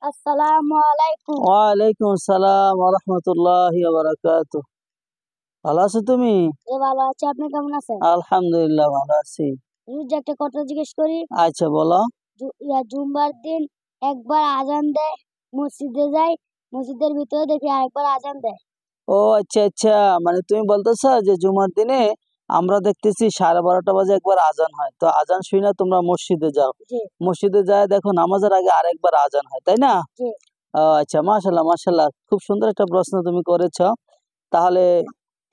আসসালামু আলাইকুম। ওয়ালাইকুম আসসালাম ওয়া রাহমাতুল্লাহি ওয়া বারাকাতুহু। ভালো আছো তুমি? ভালো আছি, আপনি কেমন আছেন? আলহামদুলিল্লাহ ভালো আছি। যে একটা কথা জিজ্ঞেস করি, আচ্ছা বলো। জুম্মার দিন একবার আজান দেয়, মসজিদে যাই, মসজিদের ভিতরে দেখি আরেকবার আজান দেয়। ও আচ্ছা আচ্ছা, মানে তুমি বলতেছো যে জুমার দিনে আমরা দেখতেছি 12:30 বাজে একবার আজান হয়, তো আজান শুই না তোমরা মসজিদে যাও, জি মসজিদে যায় দেখো নামাজের আগে আরেকবার আজান হয়, তাই না? জি ও আচ্ছা, মাশাআল্লাহ মাশাআল্লাহ, খুব সুন্দর একটা প্রশ্ন তুমি করেছো। তাহলে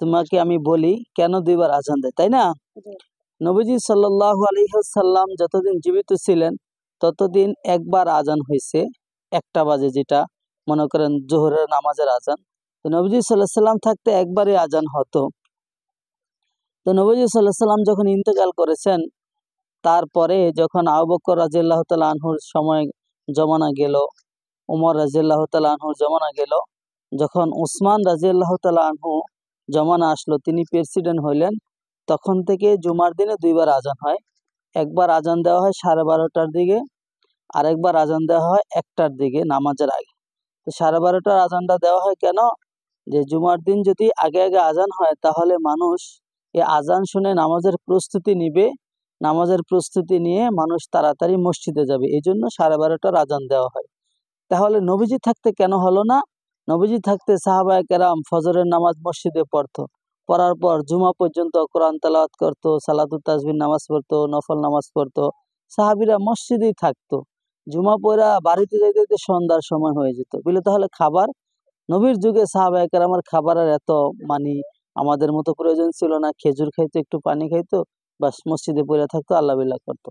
তোমাকে আমি বলি কেন দুইবার আজান দেয়, তাই না? জি নবীজি সাল্লাল্লাহু আলাইহি ওয়াসাল্লাম যতদিন জীবিত ছিলেন ততদিন একবার আজান হয়েছে, 1টা বাজে, যেটা মনে করেন জোহরের নামাজের আজান। তো নবীজি সাল্লাল্লাহু আলাইহি সাল্লাম থাকতে একবারই আজান হতো। তো নবীজি সাল্লাল্লাহু আলাইহি সাল্লাম যখন ইন্তেকাল করেছেন, তারপরে যখন আবু বকর রাদিয়াল্লাহু তাআলা আনহুর সময় জমানা গেল, ওমর রাদিয়াল্লাহু তাআলা আনহুর জমানা গেল, যখন উসমান রাদিয়াল্লাহু তাআলা আনহু জমানা আসলো, তিনি প্রেসিডেন্ট হইলেন, তখন থেকে জুমার দিনে দুইবার আজান হয়। একবার আজান দেওয়া হয় 12:30টার দিকে, আরেকবার আজান দেওয়া হয় 1টার দিকে নামাজের আগে। তো 12:30টার আজানটা দেওয়া হয় কেন? যে জুমার দিন যদি আগে আগে আজান হয় তাহলে মানুষ এই আজান শুনে নামাজের প্রস্তুতি নিবে, নামাজের প্রস্তুতি নিয়ে মানুষ তাড়াতাড়ি মসজিদে যাবে, এই জন্য 12:30টার আজান দেওয়া হয়। তাহলে নবীজি থাকতে কেন হলো না? নবীজি থাকতে সাহাবায়ে কেরাম ফজরের নামাজ মসজিদে পড়তো, পড়ার পর জুমা পর্যন্ত কোরআন তেলাওয়াত করতো, সালাতুত তাসবিহ নামাজ পড়তো, নফল নামাজ পড়তো, সাহাবীরা মসজিদেই থাকতো। জুমা পড়া বাড়িতে যেতে যেতে সন্ধ্যার সময় হয়ে যেত, বলে তাহলে খাবার, নবীর যুগে সাহাবায়ে কেরামের খাবারের এত মানে আমাদের মতো প্রয়োজন ছিল না, খেজুর খাইতো, একটু পানি খাইতো, বাস মসজিদে পড়ে থাকতো, আল্লাহ বিল্লাহ করতো।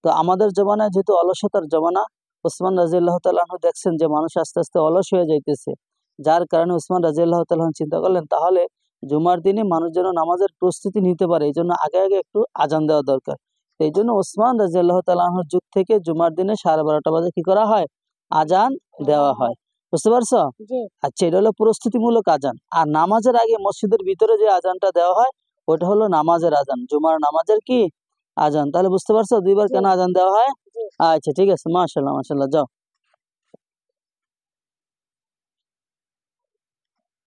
তো আমাদের জমানায় যেহেতু অলসতার জমানা, ওসমান রাদিয়াল্লাহু তাআলা আনহু দেখছেন যে মানুষ আস্তে আস্তে অলস হয়ে যাইতেছে, যার কারণে ওসমান রাদিয়াল্লাহু তাআলা আনহু চিন্তা করলেন তাহলে জুমার দিনে মানুষ যেন নামাজের প্রস্তুতি নিতে পারে, এই জন্য আগে আগে একটু আজান দেওয়া দরকার। এই জন্য ওসমান রাদিয়াল্লাহু তাআলা আনহুর যুগ থেকে জুমার দিনে 12:30 বাজে কি করা হয়? আজান দেওয়া হয়। বুঝতে পারছো? জি আচ্ছা, এটা হলো প্রস্তুতিমূলক আজান। আর নামাজের আগে মসজিদের ভিতরে যে আজানটা দেওয়া হয় ওটা হলো নামাজের আজান, জুমার নামাজের কি আজান। তাহলে বুঝতে পারছো দুইবার জি কেন আজান দেওয়া হয়? জি আচ্ছা ঠিক আছে, মাশাআল্লাহ মাশাআল্লাহ, যাও।